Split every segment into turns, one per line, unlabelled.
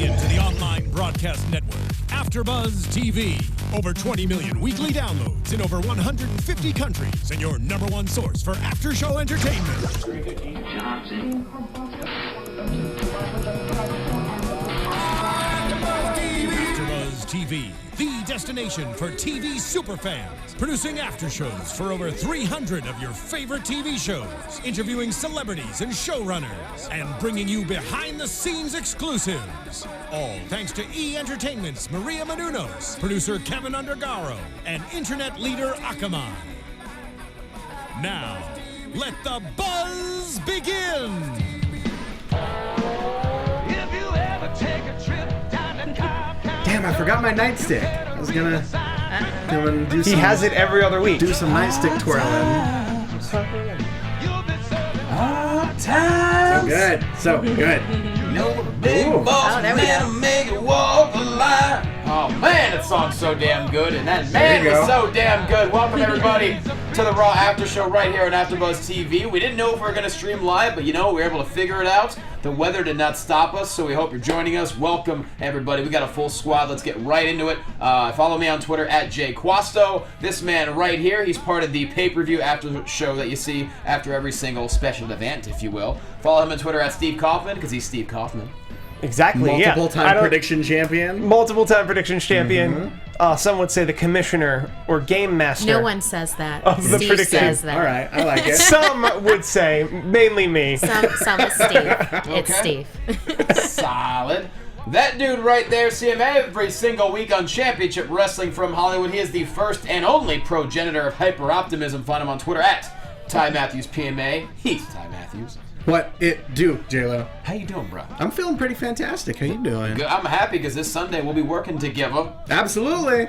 into the online broadcast network, AFTERBUZZ TV. Over 20 million weekly downloads in over 150 countries, and your #1 source for after-show entertainment. AFTERBUZZ TV, the destination for TV superfans. Producing aftershows for over 300 of your favorite TV shows, interviewing celebrities and showrunners, and bringing you behind-the-scenes exclusives. All thanks to E! Entertainment's Markeia McCarty, producer Kevin Undergaro, and internet leader Akamai. Now, let the buzz begin!
If you ever take a trip down to Kaufmann.
Damn, I forgot my nightstick. I was gonna come and do some.
He has it every other week.
Do some nightstick twirling. So good, so good.
No big boss man make it walk the line. Oh man, that song's so damn good, and that man is so damn good. Welcome everybody to the Raw After Show right here on AfterBuzz TV. We didn't know if we were gonna stream live, but you know, we were able to figure it out. The weather did not stop us, so we hope you're joining us. Welcome everybody. We got a full squad. Let's get right into it. Follow me on Twitter at @JQuasto. This man right here, he's part of the pay-per-view after show that you see after every single special event, if you will. Follow him on Twitter at Steve Kaufmann, because he's Steve Kaufmann.
Exactly,
Multiple-time prediction champion.
Multiple-time predictions champion. Some would say the commissioner or game master.
No one says that.
Of the
Steve
prediction.
says that.
All right, I like it.
Some would say, mainly me.
Some is Steve. It's
Okay.
Steve.
Solid. That dude right there, see him every single week on Championship Wrestling from Hollywood. He is the first and only progenitor of hyper-optimism. Find him on Twitter at Ty Matthews PMA. He's Ty Matthews.
What it do, J-Lo?
How you doing, bro?
I'm feeling pretty fantastic. How you doing?
Good. I'm happy because this Sunday we'll be working together.
Absolutely.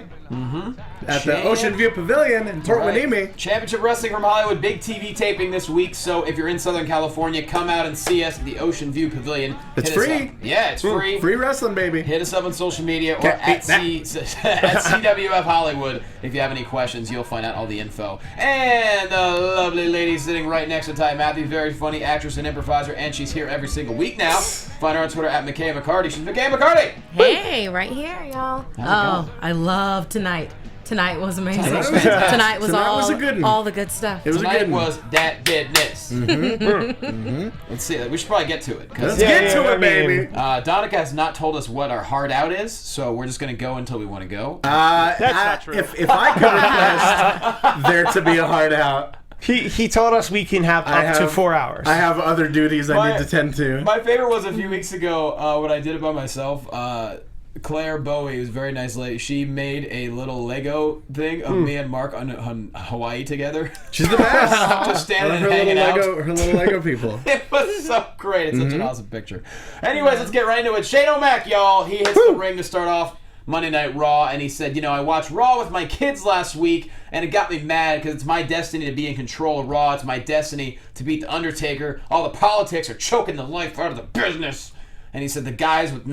At the Ocean View Pavilion in Port Hueneme.
Championship Wrestling from Hollywood, big TV taping this week. So if you're in Southern California, come out and see us at the Ocean View Pavilion.
It's
Hit us
free.
up. Yeah, it's free.
Free wrestling, baby.
Hit us up on social media or
Can't
at
beat
CWF Hollywood. If you have any questions, you'll find out all the info. And the lovely lady sitting right next to Ty Matthews, very funny actress and improviser, and she's here every single week now. Find her on Twitter at Markeia McCarty. She's Markeia McCarty.
Hey, right here, y'all. Oh, I love tonight. Tonight was amazing.
Tonight was fantastic.
Tonight was
a good one.
all the good stuff.
It was a
Tonight
good one.
was that business. Let's see. We should probably get to it.
Let's
'cause,
get to it, baby.
Donica has not told us what our hard out is, so we're just going to go until we want to go.
That's not true.
If I could request there to be a hard out,
He told us we can have up to 4 hours.
I have other duties I need to tend to.
My favorite was a few weeks ago when I did it by myself. Claire Bowie, who's a very nice lady, she made a little Lego thing of me and Mark on Hawaii together.
She's the best.
Just standing and hanging out.
Her little Lego people.
It was so great. It's such an awesome picture. Anyways, let's get right into it. Shane O'Mac, y'all. He hits the ring to start off Monday Night Raw, and he said, you know, I watched Raw with my kids last week, and it got me mad because it's my destiny to be in control of Raw. It's my destiny to beat The Undertaker. All the politics are choking the life out of the business. And he said the guys with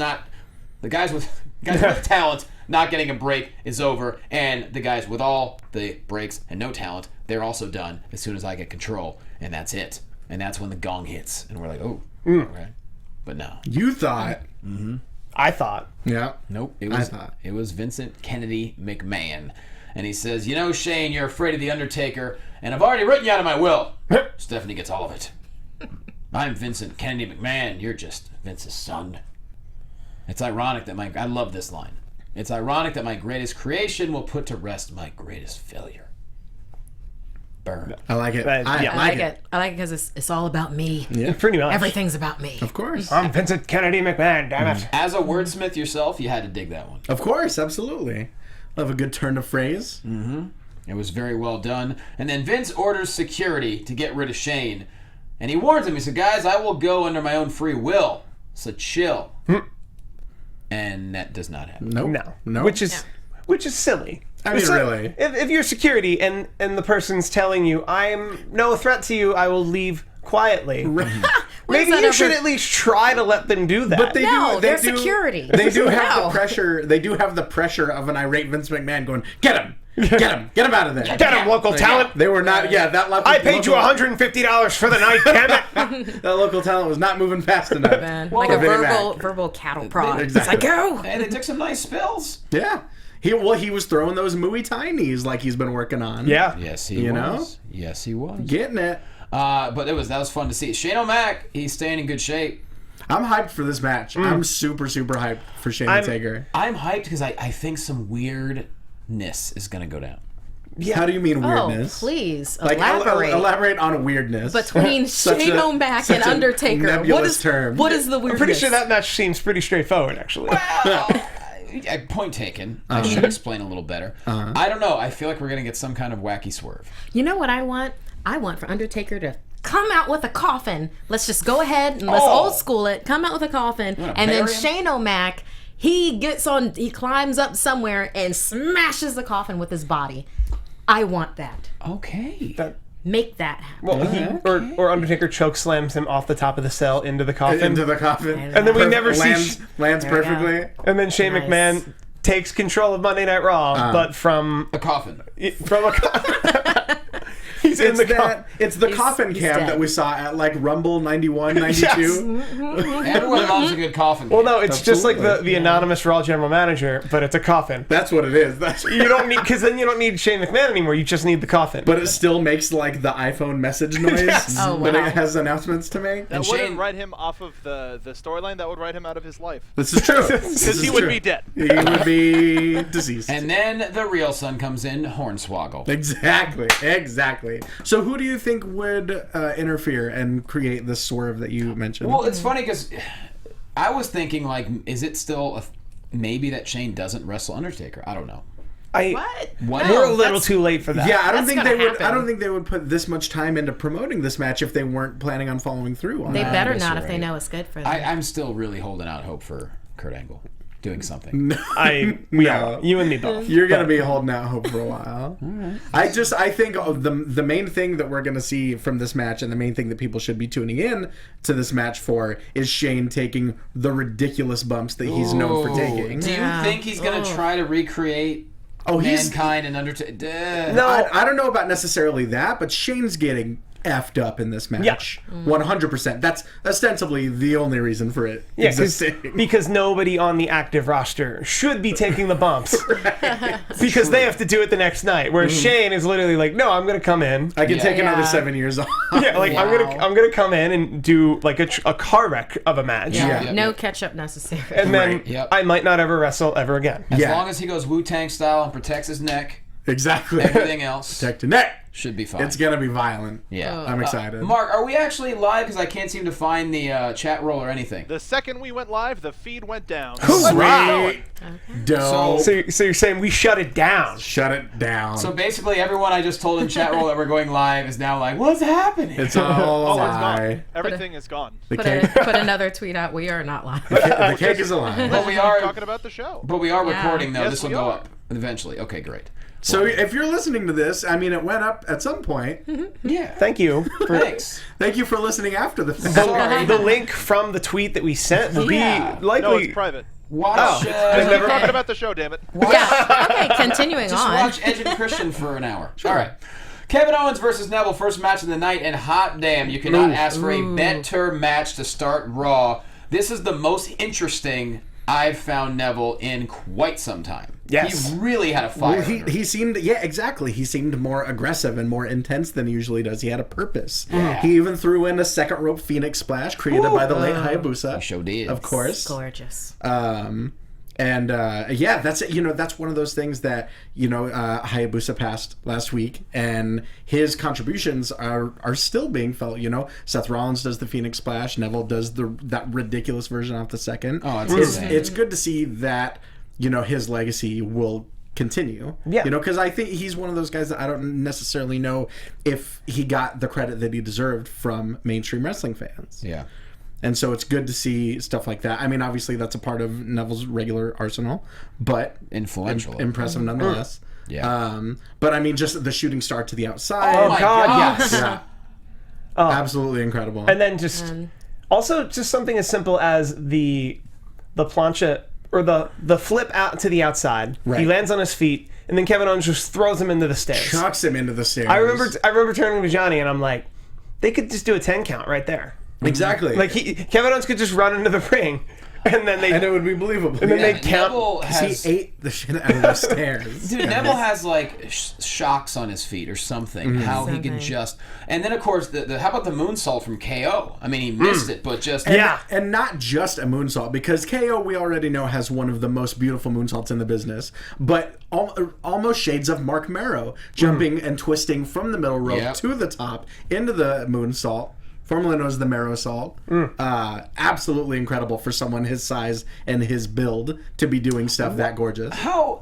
talent not getting a break is over, and the guys with all the breaks and no talent, they're also done as soon as I get control, and that's it. And that's when the gong hits, and we're like, oh, okay. But no.
You thought.
I thought.
Yeah.
Nope. It was Vincent Kennedy McMahon. And he says, you know, Shane, you're afraid of The Undertaker, and I've already written you out of my will. Stephanie gets all of it. I'm Vincent Kennedy McMahon. You're just Vince's son. It's ironic that I love this line. It's ironic that my greatest creation will put to rest my greatest failure. Burn.
I like it.
I
I like it because it's all about me.
Yeah.
Pretty much.
Everything's about me.
Of course.
I'm Vincent Kennedy McMahon, damn it.
As a wordsmith yourself, you had to dig that one.
Of course, absolutely. Love a good turn of phrase.
It was very well done. And then Vince orders security to get rid of Shane. And he warns him. He said, guys, I will go under my own free will. So chill. And that does not happen.
Nope. No.
Which is silly.
I mean, really.
If you're security and the person's telling you, I'm no threat to you, I will leave quietly. Maybe you should at least try to let them do that.
But
they're security.
They do have the pressure. They do have the pressure of an irate Vince McMahon going, get him, Get him out of there.
Get him, local talent.
They were not. Yeah, that.
I paid you $150 for the night, damn it.
That local talent was not moving fast enough.
Man,
Well,
like a
Vinnie Mac.
verbal cattle prod.
Exactly.
It's like, go!
And they took some nice spills.
Yeah. He was throwing those Muay Thai knees like he's been working on.
Yeah.
Yes, he
You
was.
know?
Yes, he was.
Getting it.
But that was fun to see. Shane O'Mac, he's staying in good shape.
I'm hyped for this match. I'm super hyped for Shane and Taker.
I'm hyped because I think some weirdness is going to go down.
How do you mean
Oh,
weirdness?
please,
Like
elaborate.
elaborate on weirdness.
Between
Such
Shane
a-
O'Mac
such
and
a
Undertaker.
nebulous term.
What is the weirdness?
I'm pretty sure that match seems pretty straightforward, actually.
Point taken. I should explain a little better. I don't know. I feel like we're going to get some kind of wacky swerve.
You know what I want? I want for Undertaker to come out with a coffin. Let's just go ahead and let's old school it. Come out with a coffin.
wanna
And then
bury him?
Shane O'Mac, he climbs up somewhere and smashes the coffin with his body. I want that.
Okay.
Make that happen.
Well, or Undertaker choke slams him off the top of the cell into the coffin.
Into the coffin.
And then we never
lands,
see...
lands
There we go.
perfectly.
And then Shane
Nice.
McMahon takes control of Monday Night Raw, but from
A coffin.
a he's in the coffin.
It's the
He's-
coffin
he's
cam
dead.
that we saw at like Rumble 91, 92.
Everyone loves a good coffin.
Well, no, it's just like
Absolutely.
the anonymous Raw general manager, but it's a coffin.
That's what it is.
You don't need, because then you don't need Shane McMahon anymore. You just need the coffin.
But it still makes like the iPhone message noise
Yes.
Oh,
when
wow.
it has announcements to make.
That
And
wouldn't
Shane-
write him off of the storyline. That would write him out of his life.
This is true.
Because he would be dead.
He would be deceased.
And then the real son comes in, Hornswoggle.
Exactly. So who do you think would interfere and create this swerve that you mentioned?
Well, it's funny because I was thinking, like, is it still maybe that Shane doesn't wrestle Undertaker? I don't know.
What?
We're a little too late for that.
yeah, I don't
That's
think
gonna
they would. I
happen.
don't think they would put this much time into promoting this match if they weren't planning on following through on
They
that.
better
guess
not
you're
if they
right.
know it's good for them.
I'm still really holding out hope for Kurt Angle doing something.
We are. You and me both.
You're gonna be holding out hope for a while. I think the main thing that we're gonna see from this match, and the main thing that people should be tuning in to this match for, is Shane taking the ridiculous bumps that he's known for taking.
Do you
Yeah.
think he's going to try to recreate
he's.
Mankind and Undertaker?
No.
I don't know about necessarily that, but Shane's getting effed up in this match. 100%. That's ostensibly the only reason for it
Yeah,
existing.
because nobody on the active roster should be taking the bumps. Because they have to do it the next night. Whereas Shane is literally like, no, I'm going to come in.
I can take another
Yeah.
7 years off.
Yeah, like I'm gonna come in and do like a car wreck of a match.
Yeah.
No ketchup necessary.
And then
Right.
Yep.
I might not ever wrestle ever again.
As
Yeah.
long as he goes Wu-Tang style and protects his neck,
Exactly.
everything else
Protect your neck.
should be fine.
It's gonna be violent.
yeah.
I'm excited.
Mark, are we actually live? Because I can't seem to find the chat roll or anything.
The second we went live, the feed went down.
Sweet. Dope.
So you're saying we shut it down?
Shut it down.
So basically, everyone I just told in chat roll that we're going live is now like, what's happening?
it's all a
Oh, it's
lie.
gone. Everything is gone.
The
Put,
cake,
put another tweet out. We are not live.
the cake is a lie.
But we are,
Talking about the show.
recording though.
Yes,
This will
we
go
are.
up eventually. Okay, great.
So if you're listening to this, I mean, it went up at some point.
Yeah.
Thank you.
Thanks.
Thank you for listening after the fact.
The link from the tweet that we sent will
Yeah.
be likely.
No, it's private.
Watch.
I've never-
Talking about the show, damn it.
Yeah. Okay, continuing
Just
on.
watch Edge and Christian for an hour. All right. Kevin Owens versus Neville, first match of the night, and hot damn, you cannot ask for a better match to start Raw. This is the most interesting I've found Neville in quite some time.
Yes.
He really had a fire.
Well, he seemed, yeah, exactly. He seemed more aggressive and more intense than he usually does. He had a purpose.
Yeah.
He even threw in a second rope Phoenix splash created by the late Hayabusa.
He sure did.
Of course.
Gorgeous.
Yeah, that's that's one of those things that Hayabusa passed last week, and his contributions are still being felt. Seth Rollins does the Phoenix Splash, Neville does that ridiculous version off the second.
Oh, it's insane.
It's good to see that his legacy will continue.
Yeah.
Because I think he's one of those guys that I don't necessarily know if he got the credit that he deserved from mainstream wrestling fans.
Yeah.
And so it's good to see stuff like that. I mean, obviously that's a part of Neville's regular arsenal, but
Influential.
impressive nonetheless.
Yeah.
But I mean, just the shooting star to the outside.
Oh
my
God,
gosh.
yes.
Yeah. Absolutely incredible.
And then also something as simple as the plancha or the flip out to the outside.
Right.
He lands on his feet. and then Kevin Owens just throws him into the stairs.
Chucks him into the stairs.
I remember turning to Johnny and I'm like, they could just do a 10 count right there.
Exactly.
Like Kevin Owens could just run into the ring, and it
would be believable.
And then they count.
Neville
he ate the shit out of the stairs.
Dude, Neville has like shocks on his feet or something. How he can just, and then of course how about the moonsault from KO? I mean, he missed it, but just
and not just a moonsault, because KO we already know has one of the most beautiful moonsaults in the business, but almost shades of Mark Marrow jumping and twisting from the middle rope to the top into the moonsault. Formerly known as the Marrow Salt. Absolutely incredible for someone his size and his build to be doing stuff that gorgeous.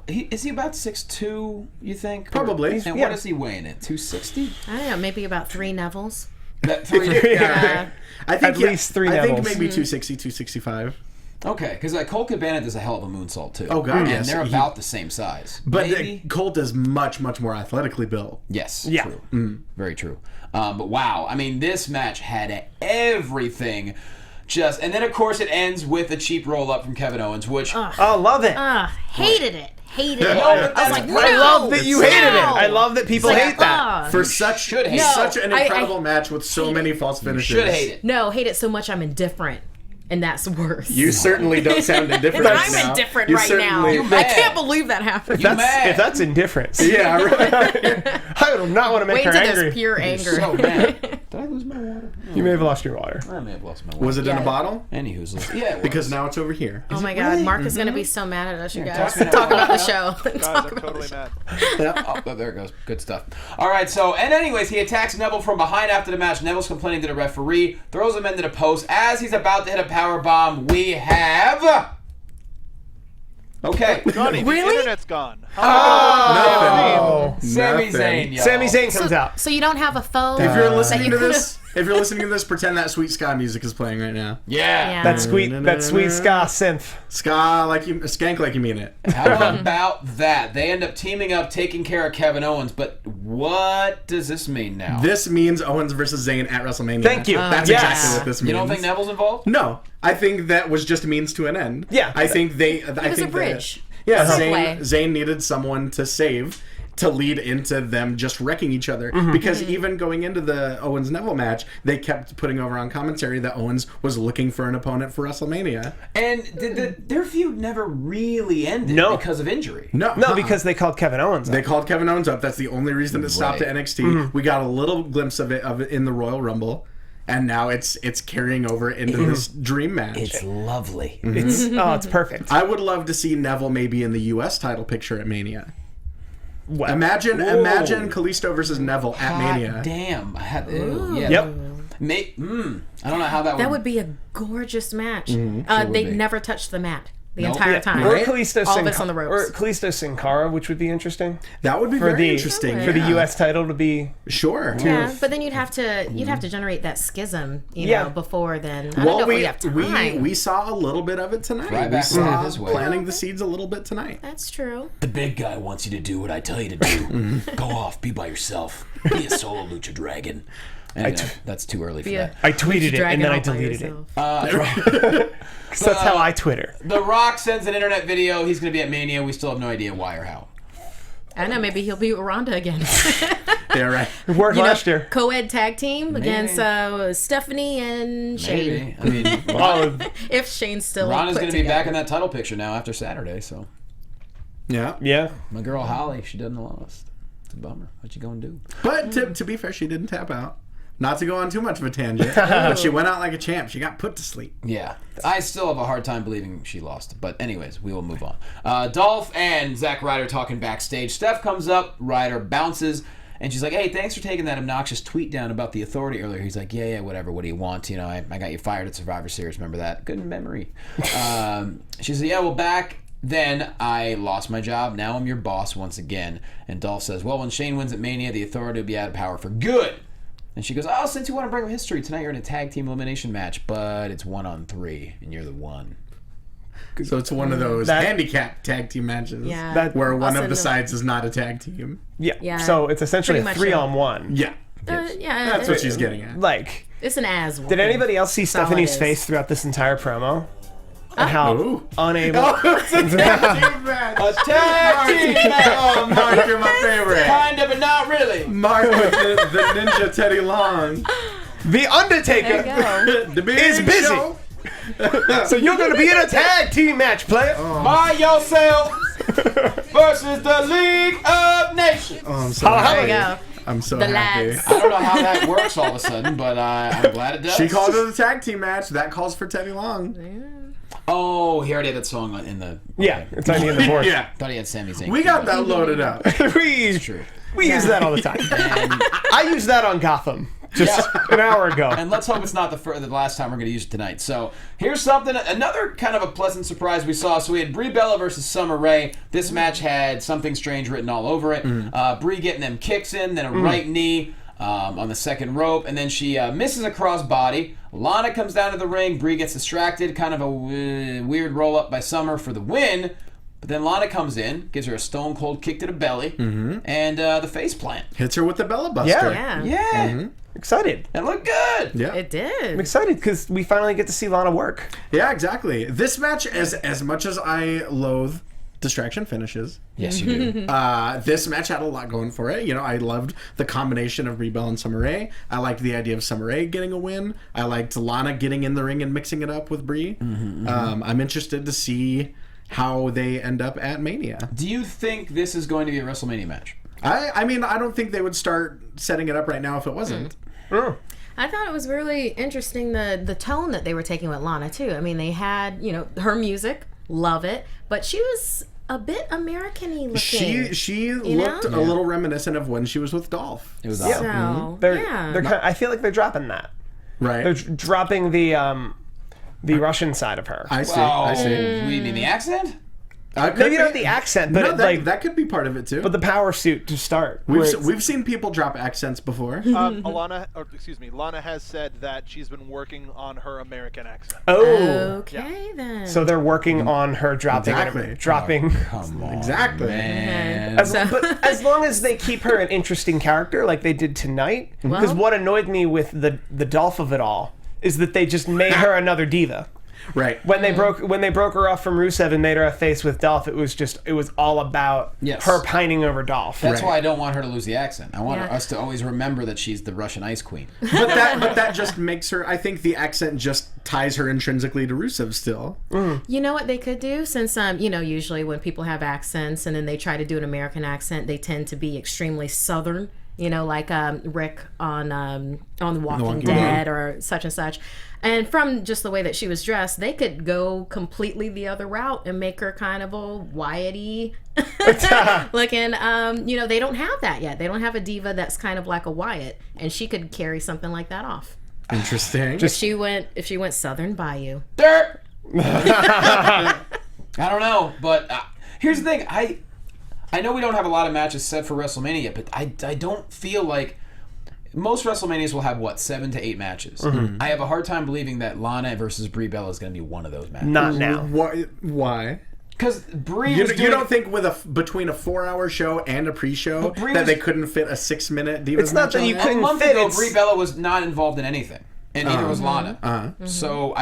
Is he about 6'2", you think?
Probably.
And what is he weighing at? 260?
I don't know, maybe about 3 Nevilles.
I think
At least 3
I think
Nevilles.
maybe 260, 265.
Okay, because Colt Cabana does a hell of a moonsault too.
Oh, God,
and
yes.
they're about the same size.
But
maybe?
Colt is much, much more athletically built.
Yes,
Yeah.
true. Very true. But wow, I mean, this match had everything. And then of course it ends with a cheap roll up from Kevin Owens, which
Oh, love it.
Hated it. Hated it.
but
I was like, no.
I love that you hated it.
No.
I love that people
Like,
hate that.
For such an incredible match with so many false finishes.
should hate it.
No, hate it so much I'm indifferent. And that's worse.
You certainly don't sound indifferent.
And I'm indifferent right now.
You
I
mad.
can't believe that happened.
If that's indifference,
Yeah, right.
I do not want to make
Wait
her
till
angry.
there's pure anger.
So mad. Did I lose my water?
You may have lost your water.
I may have lost my water.
Was it in
Yeah.
a bottle?
Anywho's yeah, it was.
Because now it's over here.
Oh my God, Mark is going to be so mad at us, you guys.
talk
Talk about the show.
Guys,
Talk
I'm
about
totally mad.
Oh, there it goes. Good stuff. All right, and anyways, he attacks Neville from behind after the match. Neville's complaining to the referee, throws him into the post. As he's about to hit a power bomb, we have... Okay.
Johnny,
Really?
the internet's gone.
Oh,
Sami
Nothing.
Zayn, y'all.
Sami Zayn comes out.
So you don't have a phone?
If you're listening to
could've-
this, pretend that Sweet Ska music is playing right now.
Yeah.
That sweet ska synth.
Skank like you mean it.
How about that? They end up teaming up, taking care of Kevin Owens, but what does this mean now?
This means Owens versus Zayn at WrestleMania.
Thank you.
That's
Yes.
exactly what this means.
You don't think Neville's involved?
No, I think that was just a means to an end.
Yeah.
I think they.
It was a bridge.
Zayn,
Segue.
Zayn needed someone to save to lead into them just wrecking each other.
Mm-hmm.
Because even going into the Owens Neville match, they kept putting over on commentary that Owens was looking for an opponent for WrestleMania.
And their feud never really ended because of injury.
No,
because they called Kevin Owens up.
they called Kevin Owens up. That's the only reason it stopped
Right.
at NXT.
Mm-hmm.
We got a little glimpse of it in the Royal Rumble. And now it's carrying over into this dream match.
It's lovely.
It's perfect.
I would love to see Neville maybe in the U.S. title picture at Mania.
Wow.
Imagine Callisto versus Neville at Mania.
Damn. Yeah.
Yep.
I don't know how
That would be a gorgeous match.
Mm-hmm.
They
be.
never touched the mat the
Nope.
entire
Yeah.
time.
Or Callisto
All of us on the ropes.
Or Callisto Sin Cara, which would be interesting
That would be
for
very
the
interesting.
for the
yeah.
U.S. title to be.
Sure.
Yeah, but then you'd have to generate that schism,
Yeah.
know, before then. I don't know if we have time.
we saw a little bit of it tonight.
Right
we
back
saw
his way.
planting the seeds a little bit tonight.
That's true.
The big guy wants you to do what I tell you to do. Go off, be by yourself. Be a solo lucha dragon. And, that's too early for that.
I tweeted it and then I deleted it. Because that's how I Twitter.
The Rock sends an internet video. He's going to be at Mania. We still have no idea why or how.
I don't know, maybe he'll be with Ronda again.
Yeah, right.
It worked last year.
Co-ed tag team against Stephanie and Shane.
Maybe. I mean,
If Shane's still
Ronda's
put
going to be back in
together.
that title picture now after Saturday. So
Yeah.
Yeah.
my girl Holly, she doesn't lost. It's a bummer. What you going to do?
But to be fair, she didn't tap out. Not to go on too much of a tangent, but she went out like a champ. She got put to sleep.
Yeah, I still have a hard time believing she lost. But anyways, we will move on. Dolph and Zack Ryder talking backstage. Steph comes up, Ryder bounces, and she's like, "Hey, thanks for taking that obnoxious tweet down about the Authority earlier." He's like, "Yeah, whatever. What do you want? You know, I got you fired at Survivor Series. Remember that? Good memory." She said, "Yeah, well, back then I lost my job. Now I'm your boss once again." And Dolph says, "Well, when Shane wins at Mania, the Authority will be out of power for good." And she goes, "Oh, since you want to bring up history, tonight you're in a tag team elimination match, but it's 1-on-3, and you're the one."
So it's one of those handicap tag team matches where one of the sides is not a tag team.
Yeah. So it's essentially a
Pretty much
3-on-1.
Yeah. That's what she's getting at.
Like,
it's an as.
did anybody else see Stephanie's
Solid
face throughout this entire promo? and how unable.
It's a tag team match.
A tag team match.
Oh, Mark, you're my favorite.
Kind of, but not really.
Mark with the Ninja Teddy Long.
The Undertaker
The big
is busy.
show.
So you're going to be in a tag team match, player.
By yourself versus the League of Nations.
Oh, I'm so
There
happy.
we go.
I'm so
The
happy.
lads.
I don't know how that works all of a sudden, but I'm glad it does.
She called it a tag team match. That calls for Teddy Long.
Oh, he already had that song in the.
Yeah, it's on the end of the board.
Yeah.
Thought he had Sami Zayn.
We got that loaded up.
we
True.
we use that all the time. I used that on Gotham just an hour ago.
And let's hope it's not the last time we're going to use it tonight. So here's another kind of a pleasant surprise we saw. So we had Brie Bella versus Summer Rae. This match had something strange written all over it. Brie getting them kicks in, then a right knee on the second rope, and then she misses a crossbody. Lana comes down to the ring. Brie gets distracted. Kind of a weird roll up by Summer for the win. But then Lana comes in, gives her a stone cold kick to the belly, and the face plant.
Hits her with the Bella Buster.
Yeah.
Excited.
It looked good.
Yeah.
It did.
I'm excited because we finally get to see Lana work.
Yeah, exactly. This match, as much as I loathe distraction finishes,
Yes, you do.
this match had a lot going for it. You know, I loved the combination of Brie Bella and Summer Rae. I liked the idea of Summer Rae getting a win. I liked Lana getting in the ring and mixing it up with Brie. I'm interested to see how they end up at Mania.
Do you think this is going to be a WrestleMania match?
I mean, I don't think they would start setting it up right now if it wasn't.
I thought it was really interesting the tone that they were taking with Lana too. I mean, they had her music, love it, but she was a bit American-y looking.
She looked a little reminiscent of when she was with Dolph.
It was
So,
awesome.
I feel like they're dropping that.
Right.
They're dropping the Russian side of her.
I see.
Oh,
I see.
you mean the accent?
Could
Maybe
be.
not the accent, but
No,
it,
that could be part of it too.
but the power suit to start. where it's-
We've seen people drop accents before.
Lana has said that she's been working on her American accent.
Okay then.
So they're working on her dropping.
Exactly.
Dropping.
Come on,
Exactly.
man.
But as long as they keep her an interesting character like they did tonight, because what annoyed me with the Dolph of it all is that they just made her another diva.
Right.
When they broke her off from Rusev and made her a face with Dolph, it was all about her pining over Dolph.
That's why I don't want her to lose the accent. I want us to always remember that she's the Russian Ice Queen.
But that just makes her. I think the accent just ties her intrinsically to Rusev still.
You know what they could do? Since usually when people have accents and then they try to do an American accent, they tend to be extremely Southern. Like Rick on The Walking Dead or such and such. And from just the way that she was dressed, they could go completely the other route and make her kind of a Wyatt-y looking. They don't have that yet. They don't have a diva that's kind of like a Wyatt, and she could carry something like that off.
Interesting.
If she went Southern Bayou.
Dirt. I don't know, but here's the thing. I know we don't have a lot of matches set for WrestleMania, but I don't feel like most WrestleManias will have 7 to 8 matches. I have a hard time believing that Lana versus Brie Bella is going to be one of those matches.
Not now.
Why?
Because Brie
You,
was
you
doing,
don't think between a 4-hour show and a pre-show
Brie
that
was-
they couldn't fit a 6-minute Divas
It's not
match
that
on
you
there?
couldn't
a month
fit,
ago,
it's-
Brie Bella was not involved in anything, and neither was Lana. So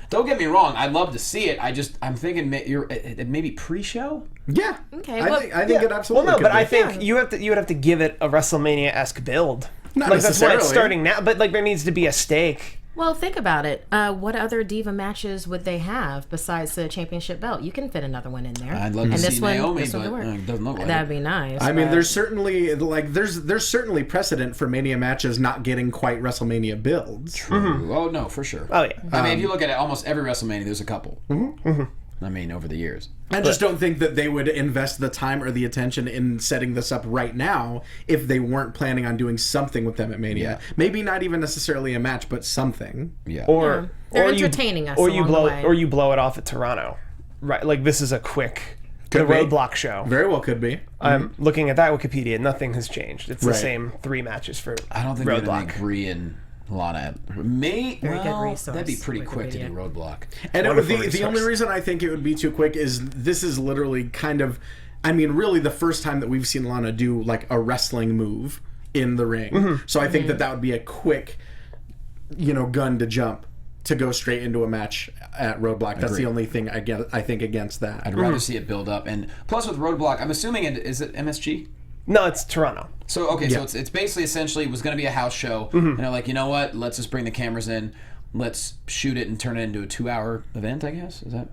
don't get me wrong. I'd love to see it. I'm thinking maybe pre-show.
Yeah.
Okay,
I
well-
think it absolutely.
Well, no,
could
but
be.
I think you would have to give it a WrestleMania-esque build.
Not
that's why
necessarily.
it's starting now. But there needs to be a stake.
Well, think about it. What other diva matches would they have besides the championship belt? You can fit another one in there.
I'd love to
and
see
this one,
Naomi,
this one
but
could work.
it doesn't look like
That'd
it.
be nice.
I mean,
but-
there's certainly there's certainly precedent for Mania matches not getting quite WrestleMania builds.
True. Oh no, for sure.
Oh yeah.
I mean, if you look at it, almost every WrestleMania, there's a couple. I mean, over the years.
I just don't think that they would invest the time or the attention in setting this up right now if they weren't planning on doing something with them at Mania.
Yeah.
Maybe not even necessarily a match, but something.
Yeah.
They're entertaining us along the way.
Or you blow it off at Toronto, right? Like this is a quick
Could be.
roadblock show.
Very well could be.
I'm looking at that Wikipedia. Nothing has changed. It's the
Right.
same 3 matches for
I don't think they're
roadblock.
going to make Brie and Lana.
good resource,
That'd be pretty quick to
Wikipedia.
do Roadblock.
And
Wonderful
the
resource.
only reason I think it would be too quick is this is literally kind of, I mean, really the first time that we've seen Lana do like a wrestling move in the ring. So I think that would be a quick, gun to jump to go straight into a match at Roadblock. That's the only thing I think against that.
I'd rather see it build up. And plus with Roadblock, I'm assuming is it MSG?
No, it's Toronto.
So okay, so it's basically essentially it was going to be a house show, and they're like, you know what? Let's just bring the cameras in, let's shoot it and turn it into a 2-hour event. I guess is that?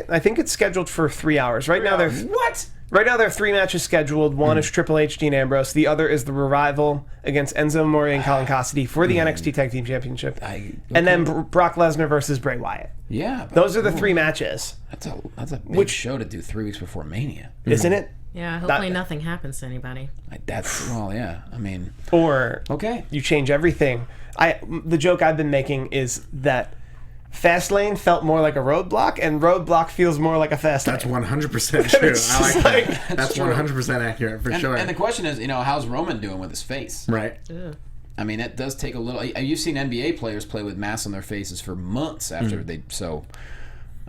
I think it's scheduled for 3 hours. Right now there are 3 matches scheduled. One is Triple H, Dean Ambrose. The other is the Revival against Enzo Amore and Colin Cassidy for the NXT Tag Team Championship, and then Brock Lesnar versus Bray Wyatt.
Yeah,
those are the 3 matches.
That's a big show to do 3 weeks before Mania,
isn't it?
Yeah, hopefully nothing happens to anybody.
Yeah. I mean,
or
okay,
you change everything. The joke I've been making is that Fastlane felt more like a Roadblock, and Roadblock feels more like a Fastlane.
That's 100% true. I like that. That's 100% accurate for sure.
And the question is, how's Roman doing with his face?
Right.
Ugh.
I mean, it does take a little. You've seen NBA players play with masks on their faces for months after they. So,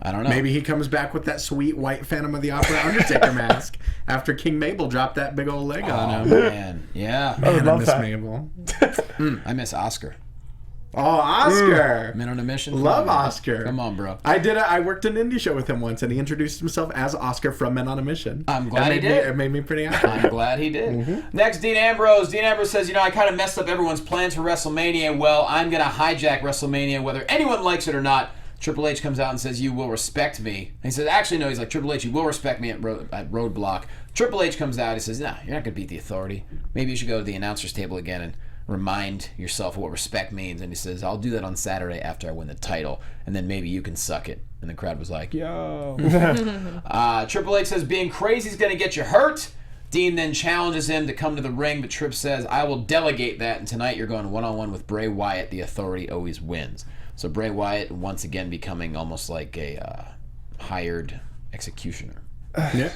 I don't know.
Maybe he comes back with that sweet white Phantom of the Opera Undertaker mask after King Mabel dropped that big old leg on him.
Man, yeah.
Man, I miss Mabel.
I miss Oscar.
Oh, Oscar!
Men on a Mission.
Love Oscar.
Come on, bro.
I worked an indie show with him once, and he introduced himself as Oscar from Men on a Mission.
I'm glad he did.
It made me pretty happy.
I'm glad he did. Next, Dean Ambrose. Dean Ambrose says, I kind of messed up everyone's plans for WrestleMania. Well, I'm going to hijack WrestleMania, whether anyone likes it or not. Triple H comes out and says, you will respect me. And he says, actually, no. He's like, Triple H, you will respect me at Roadblock. Triple H comes out. He says, nah, you're not going to beat the Authority. Maybe you should go to the announcer's table again and remind yourself what respect means. And he says, I'll do that on Saturday after I win the title, and then maybe you can suck it. And the crowd was like, yo. Triple H says, being crazy is going to get you hurt. Dean then challenges him to come to the ring, but Tripp says, I will delegate that, and tonight you're going one-on-one with Bray Wyatt. The Authority always wins. So Bray Wyatt once again becoming almost like a hired executioner.
Yeah.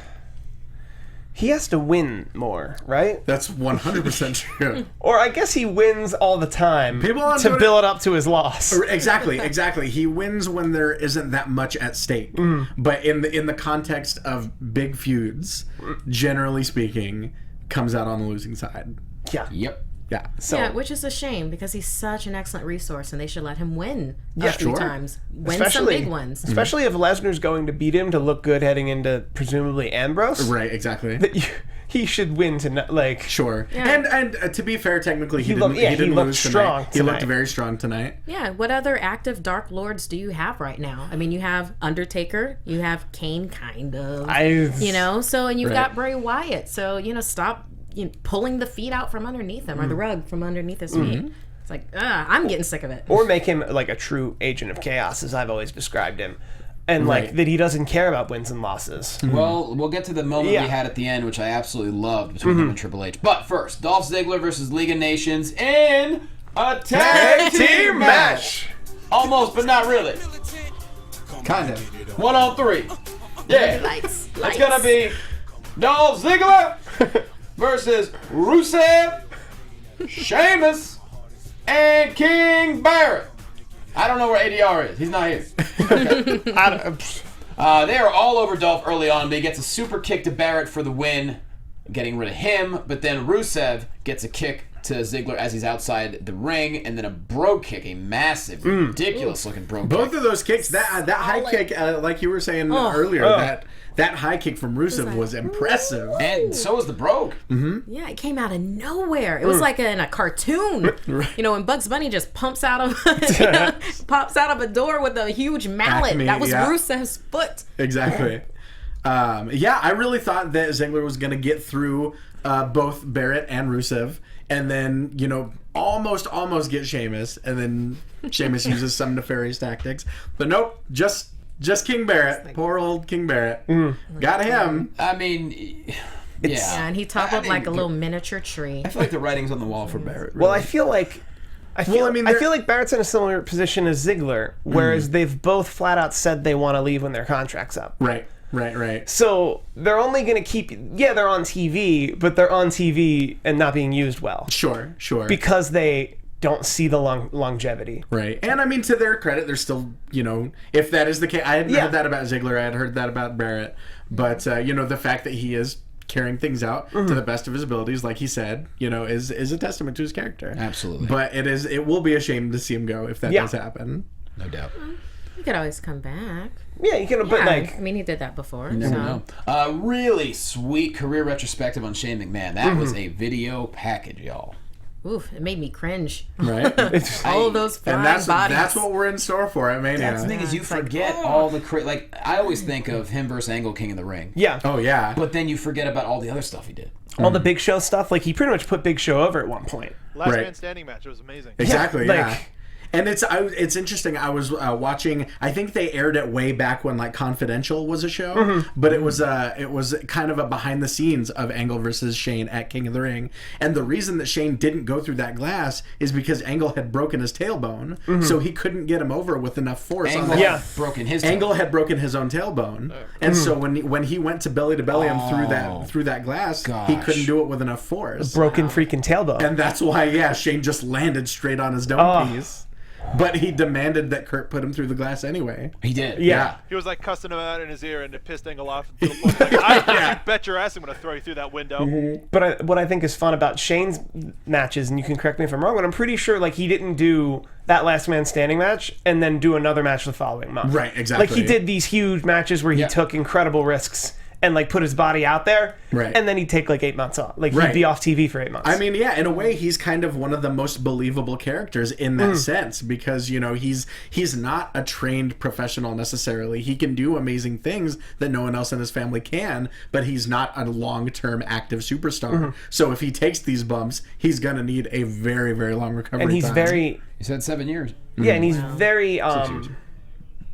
He has to win more, right?
That's 100% true.
Or I guess he wins all the time to build up to his loss.
Exactly. He wins when there isn't that much at stake. But in the context of big feuds, generally speaking, comes out on the losing side.
Yeah.
Yep.
Yeah.
So, yeah, which is a shame because he's such an excellent resource, and they should let him win a few times. Win some big ones.
Especially if Lesnar's going to beat him to look good heading into presumably Ambrose.
Right, exactly.
He should win to
Sure.
Yeah.
And to be fair, technically he
looked
lose
strong
tonight. He looked very strong tonight.
Yeah. What other active Dark Lords do you have right now? I mean, you have Undertaker, you have Kane, kind of. So and you've got Bray Wyatt. So stop. Pulling the feet out from underneath him, or the rug from underneath his feet. It's like, I'm getting sick of it.
Or make him like a true agent of chaos, as I've always described him. And that he doesn't care about wins and losses.
Well, we'll get to the moment we had at the end, which I absolutely loved between him and Triple H. But first, Dolph Ziggler versus League of Nations in a tag team match. Almost, but not really.
Kind of.
1-on-3. Yeah.
Lights.
It's going to be Dolph Ziggler versus Rusev, Sheamus, and King Barrett. I don't know where ADR is. He's not here. They are all over Dolph early on, but he gets a super kick to Barrett for the win, getting rid of him. But then Rusev gets a kick to Ziggler as he's outside the ring, and then a bro kick, a massive, ridiculous-looking bro kick.
Both of those kicks, that high kick, like you were saying earlier, that high kick from Rusev was impressive.
And so was the brogue.
Yeah, it came out of nowhere. It was like in a cartoon. When Bugs Bunny just pops out of a door with a huge mallet. That was Rusev's foot.
Exactly. I really thought that Ziggler was going to get through both Barrett and Rusev, and then almost get Sheamus, and then Sheamus uses some nefarious tactics. But nope, just King Barrett. Poor old King Barrett. Got him.
I mean,
and he toppled like a little miniature tree.
I feel like the writing's on the wall for Barrett. Really.
Well, I feel like Barrett's in a similar position as Ziggler, whereas they've both flat out said they want to leave when their contract's up.
Right.
So they're only going to keep... Yeah, they're on TV, but they're on TV and not being used well.
Sure.
Because they don't see the longevity.
Right. And I mean, to their credit, they're still, if that is the case... I hadn't heard that about Ziggler. I had heard that about Barrett. But, the fact that he is carrying things out to the best of his abilities, like he said, is a testament to his character.
Absolutely.
But it will be a shame to see him go if that does happen.
No doubt.
He could always come back.
Yeah, you can. But like,
I mean, he did that before.
You never know. Really sweet career retrospective on Shane McMahon. That was a video package, y'all.
Oof, it made me cringe.
Right?
All of those flying bodies.
That's what we're in store for at Mania.
That's the thing is you forget all the like I always think of him versus Angle King in the Ring.
yeah.
Oh, yeah.
But then you forget about all the other stuff he did.
All the Big Show stuff. Like, he pretty much put Big Show over at one point.
Last
Right.
man standing match. It was amazing.
Exactly,
Yeah,
yeah.
like-
And it's interesting. I was watching. I think they aired it way back when like Confidential was a show, but it was kind of a behind the scenes of Angle versus Shane at King of the Ring. And the reason that Shane didn't go through that glass is because Angle had broken his tailbone, so he couldn't get him over with enough force.
Angle
on
had broken his
Angle had broken his own tailbone, and so when he went to belly him through that glass, he couldn't do it with enough force.
Broken freaking tailbone.
And that's why, Shane just landed straight on his dome piece. But he demanded that Kurt put him through the glass anyway.
He did.
Yeah.
He was like cussing him out in his ear and it pissed Angle off. To the point, like, I bet your ass I'm going to throw you through that window.
But what I think is fun about Shane's matches, and you can correct me if I'm wrong, but I'm pretty sure like he didn't do that last man standing match and then do another match the following month.
Right, exactly.
Like he did these huge matches where he took incredible risks and like put his body out there,
Right.
and then he'd take like 8 months off. Like
Right.
he'd be off TV for 8 months.
I mean, in a way, he's kind of one of the most believable characters in that sense because, he's not a trained professional necessarily. He can do amazing things that no one else in his family can, but he's not a long-term active superstar. So if he takes these bumps, he's going to need a very, very long recovery
and he's
time.
very
He said 7 years.
yeah, and he's very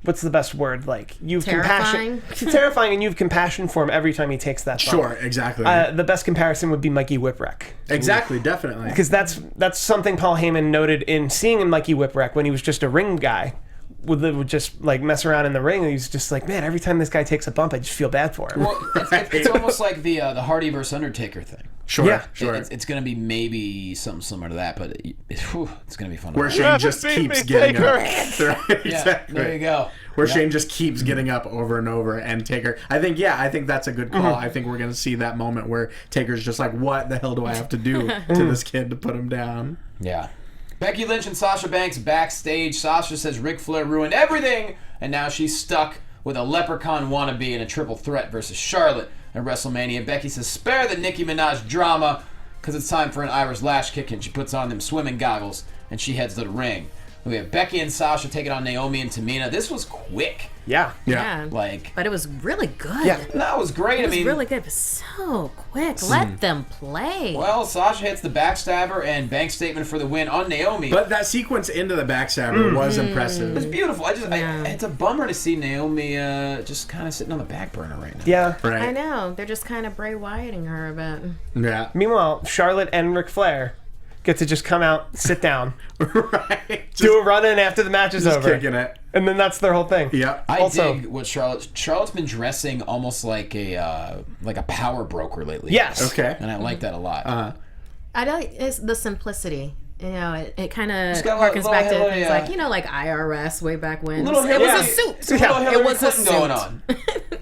what's the best word? Like you've
Terrifying?
compassion, terrifying, and you have compassion for him every time he takes that bump.
Sure, exactly.
The best comparison would be Mikey Whipwreck.
Exactly, definitely.
Because that's something Paul Heyman noted in seeing in Mikey Whipwreck when he was just a ring guy, would just like mess around in the ring, and he's just like, man, every time this guy takes a bump, I just feel bad for him.
Well, it's almost like the Hardy versus Undertaker thing.
Sure,
Yeah.
sure.
It's going to be maybe something similar to that, but it's going to be fun. to
Where
watch.
Shane just
beat
keeps
me,
getting
Taker.
up. Right,
Yeah,
exactly.
there you go.
Where Shane just keeps getting up over and over, and Taker. I think that's a good call. I think we're gonna see that moment where Taker's just like, "What the hell do I have to do to this kid to put him down?"
Yeah. Becky Lynch and Sasha Banks backstage. Sasha says Ric Flair ruined everything, and now she's stuck with a leprechaun wannabe in a triple threat versus Charlotte at WrestleMania. Becky says, spare the Nicki Minaj drama, because it's time for an Irish lash kick, and she puts on them swimming goggles, and she heads to the ring. We have Becky and Sasha taking on Naomi and Tamina. This was quick.
Yeah.
Yeah.
Like,
But it was really good.
Yeah.
that was great.
It was
I mean,
really good, but so quick. Let them play.
well, Sasha hits the backstabber and Banks statement for the win on Naomi.
But that sequence into the backstabber was
It was
impressive.
beautiful.
Yeah.
It's a bummer to see Naomi just kind of sitting on the back burner right now.
Yeah.
Right.
I know. They're just kind of Bray Wyatting her a bit.
Yeah.
Meanwhile, Charlotte and Ric Flair get to just come out, sit down,
Right. Just,
do a run-in after the match is
just
over.
kicking it.
And then that's their whole thing.
Yep.
I
Also-
dig what Charlotte's been dressing almost like a power broker lately.
Yes.
Okay.
And I like that a lot.
I know it's the simplicity. It kind of
got like a
harkens
little
back to
Hillary,
things like IRS way back when.
Little
It was
Hillary-
a suit.
It's a little Hillary
It was a
Clinton
suit.
going on. A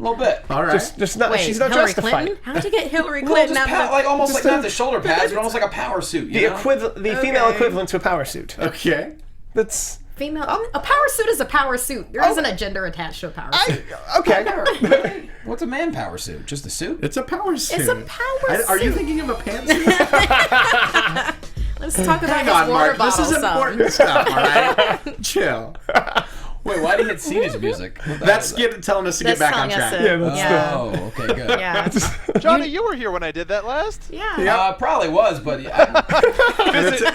little bit.
All right.
Just not.
Wait,
she's not
Hillary
dressed to
Clinton?
fight.
How'd you get Hillary
Well,
Clinton
just
out of
like almost
just
like not the shoulder pads, but almost like a power suit. You know?
The female equivalent to a power suit.
Okay.
That's
female? A power suit is a power suit. There isn't a gender attached to a power suit.
okay.
What's a man power suit? Just a suit?
It's a power suit.
It's a power suit.
Are you thinking of a pantsuit?
Let's talk about
Hang
this
on,
water
Mark. This
bottle
is
some.
important stuff, all right? Chill.
Wait, why did he hit Cena's music?
That's telling us to get
That's
back on
telling us
track.
to-
Yeah, that's
Yeah.
Oh, okay, good.
Yeah.
Johnny, you were here when I did that last.
Yeah.
Probably was, but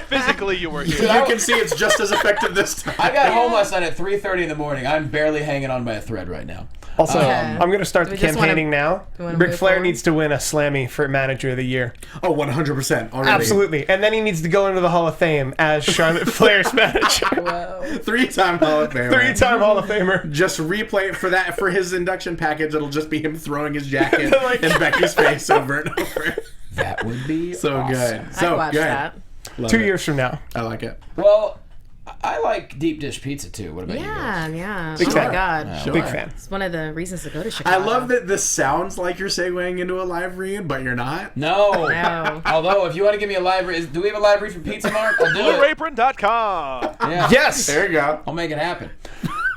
Physically, you were here.
You can see it's just as effective this time.
I got home last night at 3:30 in the morning. I'm barely hanging on by a thread right now.
Also,
Okay.
I'm going to start
Do
the
we just wanna-
campaigning now.
we wanna
Ric
move
Flair
forward?
needs to win a Slammy for Manager of the Year.
Oh, 100% already.
Absolutely. And then he needs to go into the Hall of Fame as Charlotte Flair's manager.
Whoa.
3-time Hall of Famer.
3-time Hall of Famer.
Just replay it for his induction package. It'll just be him throwing his jacket
Like-
in Becky's face over and over.
That would be
So
awesome.
good.
I'd
So
watch
good.
that.
Love
2
it.
years from now.
I like it.
Well, I like deep dish pizza too. What about you guys?
Yeah.
Big
Oh
fan.
my God.
Sure.
Big fan.
It's one of the reasons to go to Chicago.
I love that this sounds like you're segueing into a live read, but you're not.
No.
No.
Although, if you want to give me a live read, do we have a live read for Pizza Mark? I'll do it.
BlueApron.com.
Yeah.
Yes.
There you go.
I'll make it happen.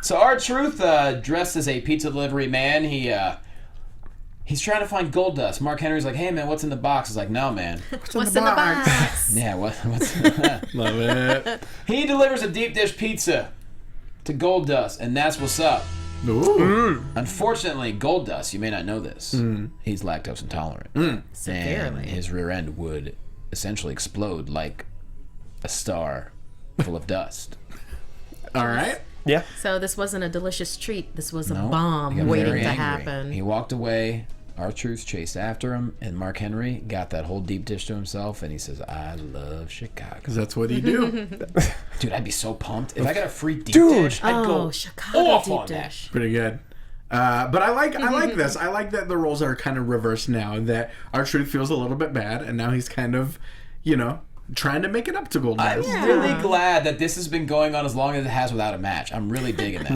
So R-Truth, dressed as a pizza delivery man, he's trying to find Goldust. Mark Henry's like, hey man, what's in the box? He's like, no man.
What's in the box?
Yeah, what's
Love it.
He delivers a deep dish pizza to Goldust, and that's what's up.
Ooh.
Unfortunately, Goldust, you may not know this, he's lactose intolerant. And
Severely.
his rear end would essentially explode like a star full of dust.
All right.
Yeah.
So this wasn't a delicious treat. This was a
No, he
bomb
got
waiting
very
to
angry.
happen.
He walked away. R-Truth chased after him, and Mark Henry got that whole deep dish to himself, and he says, I love Chicago.
Because that's what you do.
Dude, I'd be so pumped. If I got a free deep
Dude.
dish, I'd go
Chicago
off
deep
on
dish.
Pretty good. But I like this. I like that the roles are kind of reversed now. That R-Truth feels a little bit bad, and now he's kind of, trying to make it up to Goldust.
I'm really glad that this has been going on as long as it has without a match. I'm really digging that.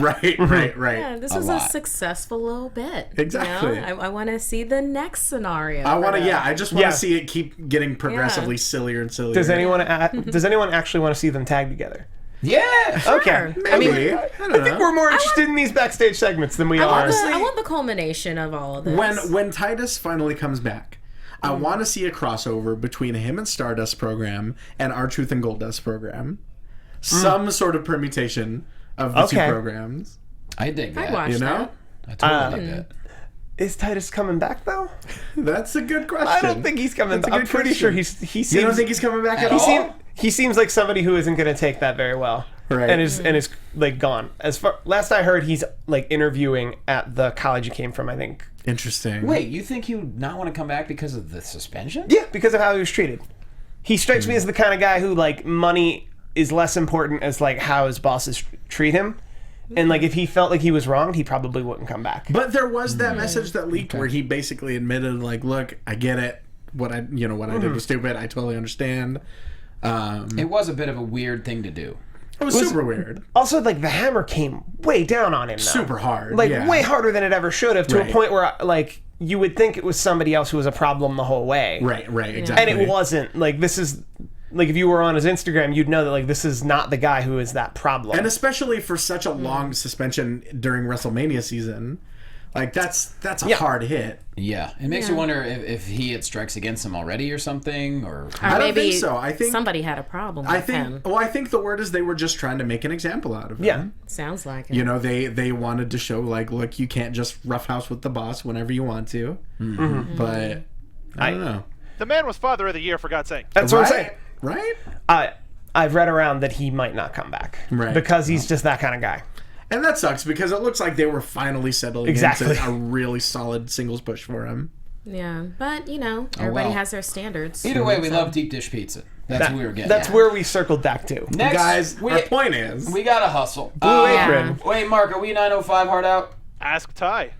Right.
Yeah, this
A
was
lot.
a successful little bit.
Exactly.
I want to see the next scenario.
I just want
Yeah.
to see it keep getting progressively sillier and sillier.
Does anyone actually want to see them tag together?
Yeah.
Okay.
Maybe.
I mean,
I don't
I think
know.
we're more interested in these backstage segments than we are.
I want the culmination of all of this.
When Titus finally comes back, I want to see a crossover between him and Stardust program and R-Truth and Goldust program. Some sort of permutation of the two programs.
I dig that.
I'd watch that.
I totally dig that.
Is Titus coming back though?
That's a good question.
I don't think he's coming
That's a
back. I'm
good
pretty
question.
sure he seems.
You don't think he's coming back at
He
all?
He seems like somebody who isn't going to take that very well,
Right.
And is like gone. As far last I heard, he's like interviewing at the college he came from. I think.
Interesting.
Wait, you think he would not want to come back because of the suspension?
Yeah, because of how he was treated. He strikes me as the kind of guy who like money is less important as like how his bosses treat him, and like if he felt like he was wronged, he probably wouldn't come back.
But there was that message that leaked where he basically admitted, like, look, I get it. What I did was stupid. I totally understand.
It was a bit of a weird thing to do.
It was super weird.
Also, like the hammer came way down on him. Though.
Super hard.
Like
yeah.
way harder than it ever should have, to
Right.
a point where like you would think it was somebody else who was a problem the whole way.
Right, exactly.
And it wasn't. Like this is like if you were on his Instagram, you'd know that like this is not the guy who is that problem.
And especially for such a long suspension during WrestleMania season, like that's a hard hit.
Yeah, it makes you wonder if he had strikes against him already or something, or
Or
I don't
maybe
think so. I think
somebody had a problem with him.
I think the word is they were just trying to make an example out of him.
Yeah.
Sounds like it.
You know, they wanted to show like, look, you can't just roughhouse with the boss whenever you want to. Mm-hmm. But I don't know.
The man was Father of the Year, for God's sake.
That's what I'm saying.
Right?
I've read around that he might not come back.
Right.
Because he's just that kind of guy.
And that sucks because it looks like they were finally settling
Exactly.
into a really solid singles push for him.
Yeah, but everybody
well.
has their standards.
either way, we love deep dish pizza. That's what we were getting.
That's
at.
where we circled back to.
Next,
Guys, our point is...
we gotta hustle.
Blue Apron.
Wait, Mark, are we 905 hard out?
Ask Ty.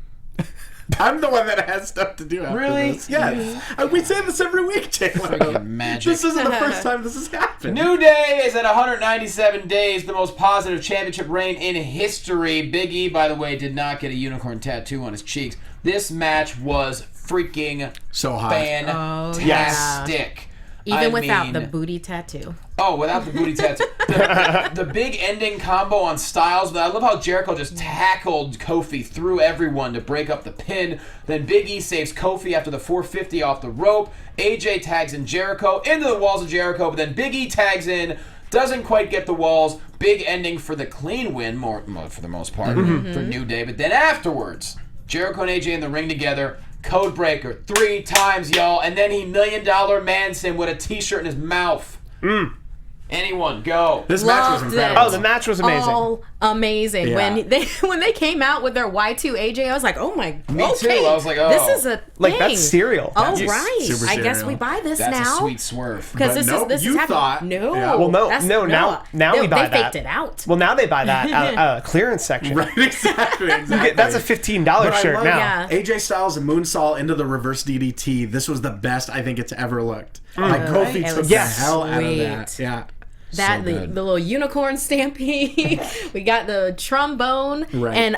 I'm the one that has stuff to do after
Really?
this. Yes. We say this every week, Taylor.
Freaking magic.
This isn't the first time this has happened.
New Day is at 197 days, the most positive championship reign in history. Big E, by the way, did not get a unicorn tattoo on his cheeks. This match was freaking
So hot.
fantastic.
Even without the booty tattoo.
Oh, without the booty tattoo. The big ending combo on Styles. I love how Jericho just tackled Kofi through everyone to break up the pin. Then Big E saves Kofi after the 450 off the rope. AJ tags in Jericho into the walls of Jericho, but then Big E tags in, doesn't quite get the walls. Big ending for the clean win, for the most part, for New Day. But then afterwards, Jericho and AJ in the ring together. Code breaker 3 times, y'all, and then he $1 Million Mans him with a t-shirt in his mouth. Anyone, go.
This match was
Loved
incredible.
Oh, the match was amazing.
All amazing.
Yeah.
When they came out with their Y2 AJ, I was like, oh my.
Me too.
okay,
I was like, oh.
this is a
Like,
thing.
that's cereal.
Oh
That's
right.
super
I guess
cereal.
we buy this
That's
now.
a sweet swerve.
Because
But nope,
this is
you
happening.
thought-
No.
Yeah.
Well, no,
That's-
now we buy
they
that.
faked it out.
Well, now they buy that at clearance section.
Right, exactly.
That's a $15
But I
shirt
love
now.
Yeah.
AJ Styles and Moonsault into the reverse DDT. This was the best I think it's ever looked. Like Kofi
It
took
was
the hell out of
sweet.
that. Yeah.
That the little unicorn stampede. We got the trombone.
Right.
And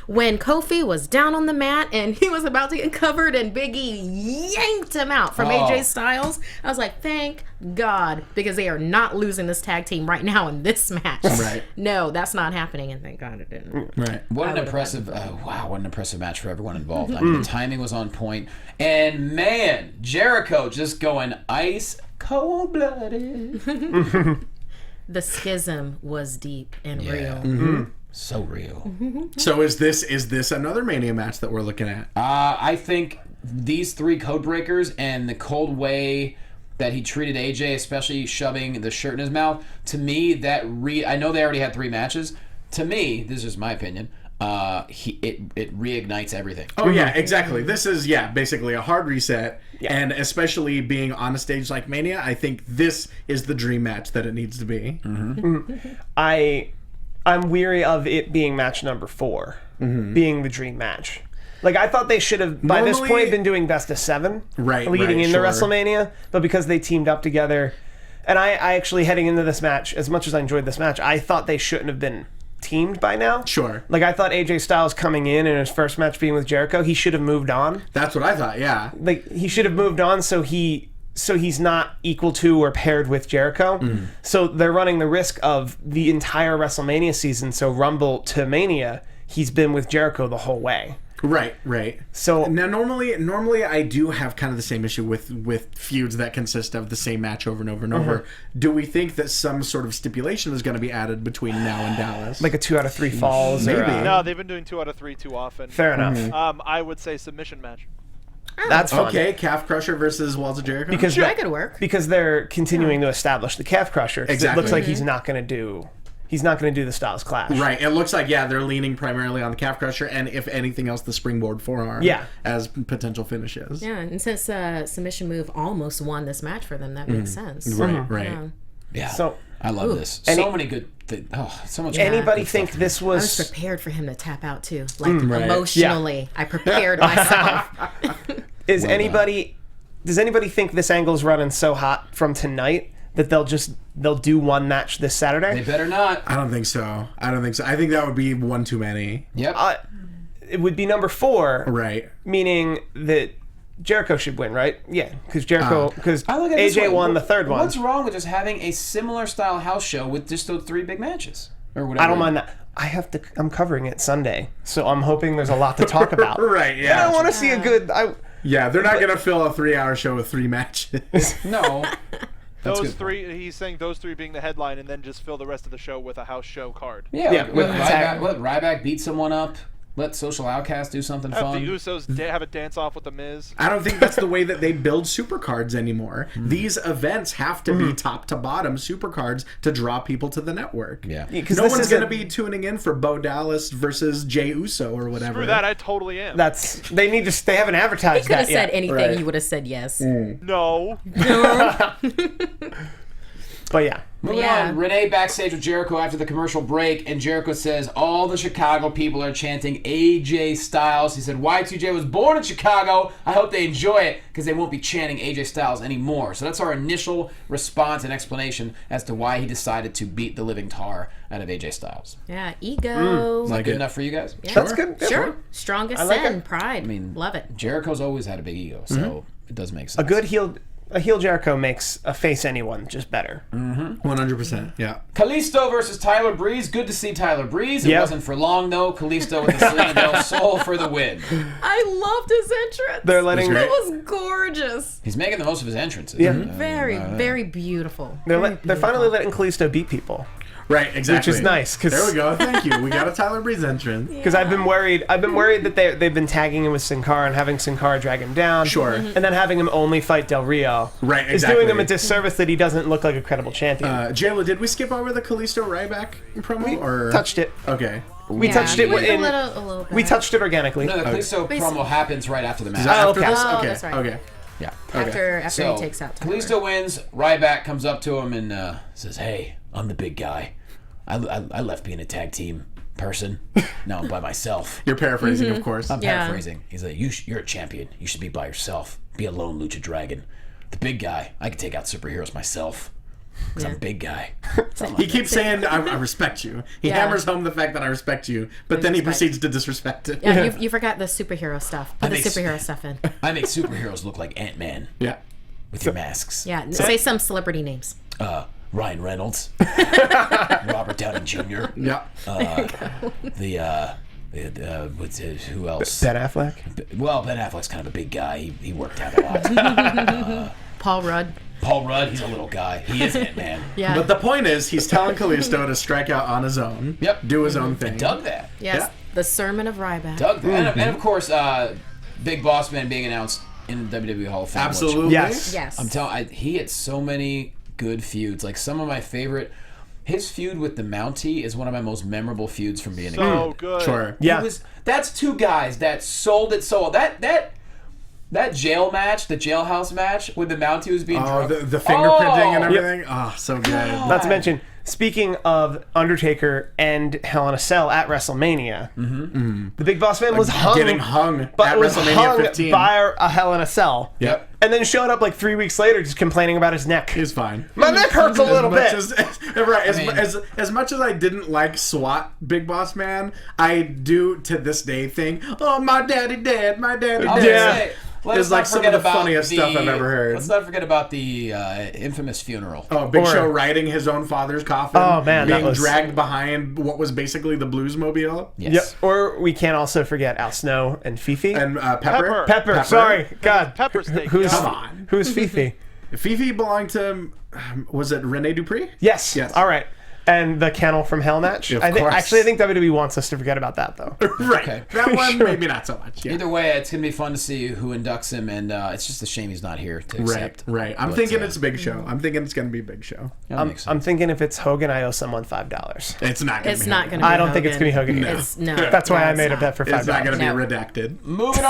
when Kofi was down on the mat and he was about to get covered and Big E yanked him out from AJ Styles, I was like, thank God, because they are not losing this tag team right now in this match.
Right.
No, that's not happening, and thank God it didn't.
Right.
What an impressive, what an impressive match for everyone involved. I mean, the timing was on point. And man, Jericho just going ice cold-blooded.
The schism was deep and real.
Mm-hmm.
So real.
So is this another Mania match that we're looking at?
I think these three code breakers and the cold way that he treated AJ, especially shoving the shirt in his mouth, to me, I know they already had 3 matches. To me, this is my opinion, it reignites everything.
Oh yeah, exactly. This is basically a hard reset, and especially being on a stage like Mania, I think this is the dream match that it needs to be.
I'm weary of it being match number 4, being the dream match. Like, I thought they should have, by this point, been doing best of 7 leading into WrestleMania, but because they teamed up together, and I actually, heading into this match, as much as I enjoyed this match, I thought they shouldn't have been teamed by now.
Sure.
Like, I thought AJ Styles coming in his first match being with Jericho, he should have moved on.
That's what I thought, yeah.
Like, he should have moved on so he's not equal to or paired with Jericho. So they're running the risk of the entire WrestleMania season, so Rumble to Mania, he's been with Jericho the whole way.
Right.
So
now, normally I do have kind of the same issue with feuds that consist of the same match over and over and over. Do we think that some sort of stipulation is going to be added between now and Dallas?
like a 2 out of 3 falls?
Maybe.
No, they've been doing 2 out of 3 too often.
Fair enough.
I would say submission match.
That's fun.
Okay, Calf Crusher versus Walls of Jericho?
Because
Sure, that could work.
Because they're continuing to establish the Calf Crusher.
Exactly.
It looks like he's not going to do the Styles Clash.
Right, it looks like, they're leaning primarily on the Calf Crusher and, if anything else, the Springboard Forearm as potential finishes.
Yeah, and since Submission Move almost won this match for them, that makes sense.
Right.
Yeah.
So
I love this. So many good things. So much
anybody
good
think
stuff.
this
I was
was...
prepared for him to tap out too, like emotionally. I prepared myself.
Does anybody think this angle's running so hot from tonight that they'll do one match this Saturday?
They better not.
I don't think so. I think that would be one too many.
Yep.
It would be number 4.
Right.
Meaning that Jericho should win, right? Yeah, because
I look at it this way.
AJ won the third one.
What's wrong with just having a similar style house show with just those 3 big matches? Or whatever.
I don't mind that. I'm covering it Sunday, so I'm hoping there's a lot to talk about.
Right, yeah.
I want to see a good...
they're not going to fill a 3-hour show with 3 matches.
No.
Those 3, he's saying those 3 being the headline, and then just fill the rest of the show with a house show card.
Yeah,
Yeah,
let Ryback beat someone up. Let Social Outcast do something
Have
fun.
the Usos have a dance-off with The Miz.
I don't think that's the way that they build supercards anymore. These events have to be top to bottom supercards to draw people to the network.
Yeah.
No one's going to be tuning in for Bo Dallas versus Jey Uso or whatever.
Screw that, I totally am.
They haven't
He
advertised
could
that
have said
yet.
anything.
Right.
You would have said yes.
No.
But yeah.
Moving on, Renee backstage with Jericho after the commercial break, and Jericho says all the Chicago people are chanting AJ Styles. He said Y2J was born in Chicago. I hope they enjoy it because they won't be chanting AJ Styles anymore. So that's our initial response and explanation as to why he decided to beat the living tar out of AJ Styles.
Yeah, ego.
Is that good enough for you guys?
Yeah.
That's good.
Sure. Strongest
like
sin,
it.
pride.
I mean,
love it.
Jericho's always had a big ego, so it does make sense.
A heel Jericho makes a face anyone just better.
100%. Yeah.
Callisto versus Tyler Breeze. Good to see Tyler Breeze. It wasn't for long, though. Callisto with the Selena Del Sol for the win.
I loved his entrance.
They're letting
It was gorgeous.
He's making the most of his entrances.
Yeah.
Very, very beautiful.
They're finally letting Callisto beat people.
Right, exactly.
Which is nice.
There we go. Thank you. We got a Tyler Breeze entrance.
Because I've been worried that they've been tagging him with Sin Cara and having Sin Cara drag him down.
Sure.
And then having him only fight Del Rio.
Right,
Is
exactly.
doing him a disservice that he doesn't look like a credible champion.
Jayla, did we skip over the Callisto Ryback promo? Or
Touched it.
Okay.
We touched it
a
in...
little bit.
We touched it organically.
No, the Callisto promo happens right after the match.
After
okay.
this?
Oh,
Okay.
that's right.
Okay.
Yeah.
After
So,
he takes out Tyler.
Callisto wins. Ryback comes up to him and says, "Hey, I'm the big guy. I left being a tag team person. Now I'm by myself."
You're paraphrasing, of course.
I'm
Yeah.
paraphrasing. He's like, "You're a champion. You should be by yourself. Be a lone lucha dragon. The big guy. I can take out superheroes myself." Because I'm a big guy.
He keeps saying, I respect you. He hammers home the fact that I respect you, but then he proceeds to disrespect it.
Yeah, you forgot the superhero stuff. Put the superhero stuff in.
I make superheroes look like Ant-Man.
Yeah.
With your masks.
Yeah, say some celebrity names.
Ryan Reynolds. Robert Downey Jr.
Yeah.
Who else?
Ben Affleck.
Well, Ben Affleck's kind of a big guy. He worked out a lot.
Paul Rudd.
Paul Rudd, he's a little guy. He is Ant-Man.
Yeah.
But the point is, he's telling Callisto to strike out on his own.
Yep.
Do his own thing.
Dug that.
Yes, the Sermon of Ryback.
Dug that. And of course, Big Boss Man being announced in the WWE Hall of Fame.
Absolutely.
Which,
Yes.
I'm telling he had so many good feuds. Like some of my favorite. His feud with the Mountie is one of my most memorable feuds from being a
So
kid.
good.
Sure.
Yeah.
That's two guys that sold it so that jail match, the jailhouse match, when the Mountie was being drunk.
The fingerprinting and everything. Oh, so good.
Not to mention, speaking of Undertaker and Hell in a Cell at WrestleMania, the Big Boss Man was hung.
Getting hung
but
at
was
WrestleMania
hung
15.
by a Hell in a Cell.
Yep.
And then showed up like 3 weeks later just complaining about his neck.
He's fine.
My neck hurts a little bit.
As much as I didn't like SWAT Big Boss Man, I do to this day think, oh, my daddy dead, my daddy
I was
dead.
gonna say, let's
It's
not
like some
forget
of the
about
funniest stuff I've ever heard.
Let's not forget about the infamous funeral.
Oh, Big Show riding his own father's coffin.
Oh, man, that
being
was-
dragged behind what was basically the Bluesmobile.
Yes.
Yep. Or we can't also forget Al Snow and Fifi.
And Pepper.
Pepper. Sorry. God.
Pepper steak.
Who's,
Come on.
Who's Fifi?
Fifi belonged to, was it Rene Dupree?
Yes.
Yes.
All right. And the Kennel from Hell match.
Of
I think
course.
I think WWE wants us to forget about that though.
Right.
Okay.
That one, maybe not so much. Yeah.
Either way, it's gonna be fun to see who inducts him, and it's just a shame he's not here to
Right,
accept.
right. I'm
But,
thinking it's Big Show. I'm thinking it's going to be Big Show.
that makes sense.
I'm thinking if it's Hogan, I owe someone $5.
It's not going to
It's
be
not
Hogan.
going to be
I don't think it's gonna be Hogan.
It's, no.
That's why I
it's
made a
not.
bet for $5.
It's not going to
No.
be redacted.
Moving
So-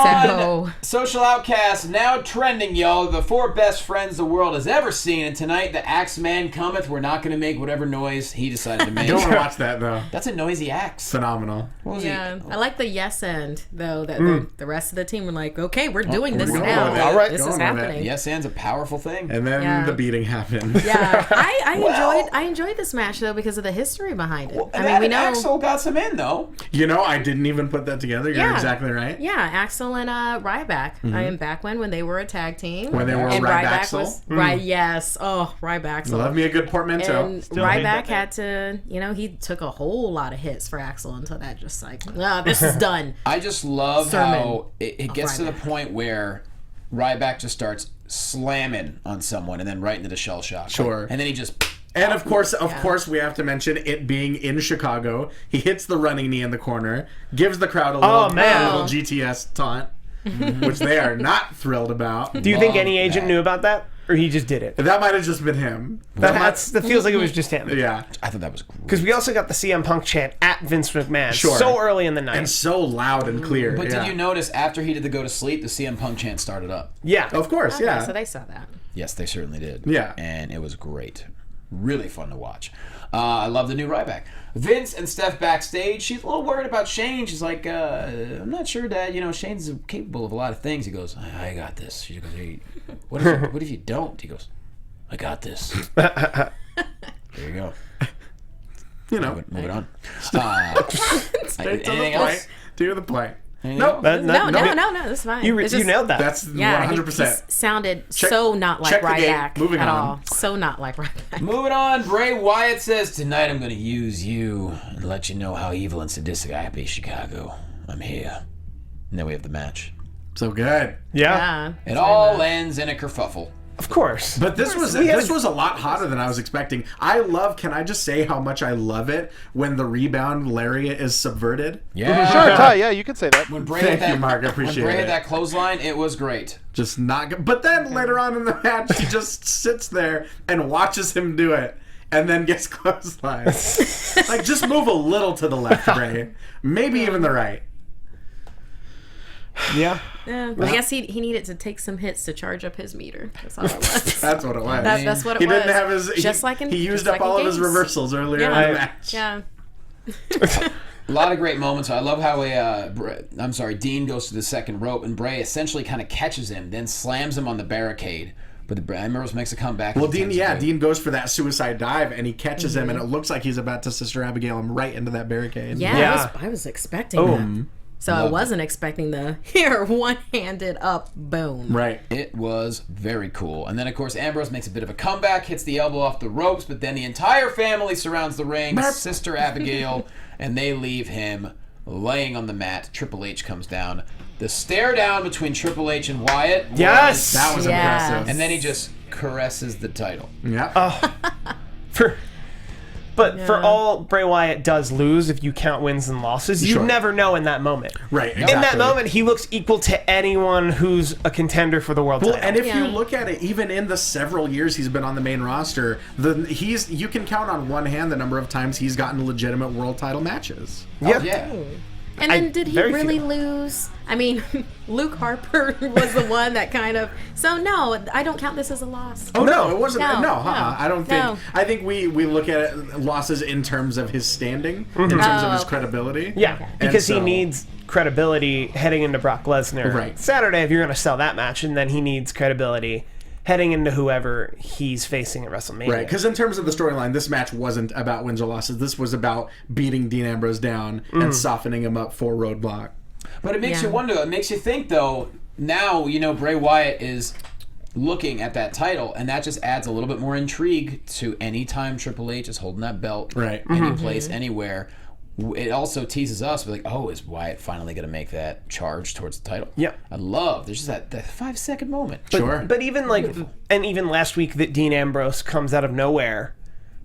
on, Social Outcast now trending, y'all. The 4 best friends the world has ever seen, and tonight the Axeman cometh. We're not going to make whatever noise he decided to make.
Don't want to watch that, though.
That's a noisy axe.
Phenomenal.
What was
Yeah,
he?
I like the yes end though. That the rest of the team were like, okay, we're doing this
going
now.
with it.
All right.
This
Going
is
with it.
happening.
Yes, and's a powerful thing.
And then
Yeah.
the beating happened.
Yeah, I enjoyed this match though because of the history behind it. I mean, we know.
Axel got some in though.
You know, I didn't even put that together. You're
Yeah.
exactly right.
Yeah, Axel and Ryback. I am back when they were a tag team.
When they were
and
Rybaxel.
was right. Yes. Oh, Ryback.
Love me a good portmanteau.
And
Still hate
Ryback
that
had to, he took a whole lot of hits for Axel until that just like, no, this is done.
I just love
Sermon
how it gets to the
Ryback.
point where Ryback just starts slamming on someone and then right into the shell shock.
Sure.
And then he just...
And of course, we have to mention it being in Chicago. He hits the running knee in the corner, gives the crowd a little, little GTS taunt, which they are not thrilled about.
Do you think any
Love
agent
that.
knew about that, or he just did it?
That might have just been him.
That feels like it was just him.
Yeah.
I thought that was great.
Because we also got the CM Punk chant at Vince McMahon
Sure.
so early in the night.
And so loud and clear.
But
yeah.
did you notice after he did the go to sleep, the CM Punk chant started up?
Yeah.
Of course,
Okay,
yeah.
so they saw that.
Yes, they certainly did.
Yeah.
And it was great. Really fun to watch. I love the new Ryback. Vince and Steph backstage. She's a little worried about Shane. She's like, I'm not sure, Dad. Shane's capable of a lot of things. He goes, I got this. She goes, hey, what if you don't? He goes, I got this. There you go. Moving on.
Straight to the
anything
point.
else?
To the point.
Anything
Nope.
else?
No, that's fine.
You
It's just-
nailed that.
That's
Yeah,
100%.
he sounded
Check-
so not like
check the gate.
Ryback
Moving
at
on.
all. So not like Ryback.
Moving on, Bray Wyatt says, tonight I'm going to use you and let you know how evil and sadistic I be, Chicago. I'm here. And then we have the match.
So good.
Yeah.
It all ends in a kerfuffle.
Of course.
But this was a lot hotter than I was expecting. Can I just say how much I love it when the rebound lariat is subverted?
Yeah.
Sure, Ty, yeah, you can say that.
When Bray
Thank
had that,
you, Mark. I appreciate
when Bray
it.
had that clothesline, it was great.
Just not good. But then later on in the match, he just sits there and watches him do it. And then gets clotheslined. Like, just move a little to the left, Bray. Maybe even the right.
Yeah.
Yeah, I guess he needed to take some hits to charge up his meter. That's all it was.
That's what it was.
That's what it
He
was.
didn't have his.
Just like in
he used
just
up
like in
all of his
games.
reversals earlier in the match.
Yeah.
A lot of great moments. I love how Dean goes to the second rope and Bray essentially kind of catches him, then slams him on the barricade. But the Ambrose makes a comeback.
Well, Dean goes for that suicide dive, and he catches him, and it looks like he's about to Sister Abigail him right into that barricade.
Yeah. I was expecting that. So I wasn't expecting the one-handed up boom.
Right.
It was very cool. And then, of course, Ambrose makes a bit of a comeback, hits the elbow off the ropes, but then the entire family surrounds the ring, Sister Abigail, and they leave him laying on the mat. Triple H comes down. The stare down between Triple H and Wyatt.
That was impressive.
And then he just caresses the title.
Yeah.
For all Bray Wyatt does lose, if you count wins and losses, you never know in that moment.
Right. Exactly.
In that moment, he looks equal to anyone who's a contender for the world title.
And if you look at it, even in the several years he's been on the main roster, you can count on one hand the number of times he's gotten legitimate world title matches.
Yeah.
And then did he really lose? I mean, Luke Harper was the one that kind of... So, no, I don't count this as a loss.
Oh, no, it wasn't. No,
No.
I don't think... No. I think we look at losses in terms of his standing, in terms of his credibility.
Yeah, because he needs credibility heading into Brock Lesnar.
Right.
Saturday, if you're going to sell that match, and then he needs credibility heading into whoever he's facing at WrestleMania.
Right, because in terms of the storyline, this match wasn't about wins or losses. This was about beating Dean Ambrose down and softening him up for Roadblock.
But it makes you wonder. It makes you think, though, now, Bray Wyatt is looking at that title, and that just adds a little bit more intrigue to any time Triple H is holding that belt, any place, anywhere. It also teases us. We're like, oh, is Wyatt finally going to make that charge towards the title?
Yeah.
I love. There's just that 5-second moment.
But even even last week that Dean Ambrose comes out of nowhere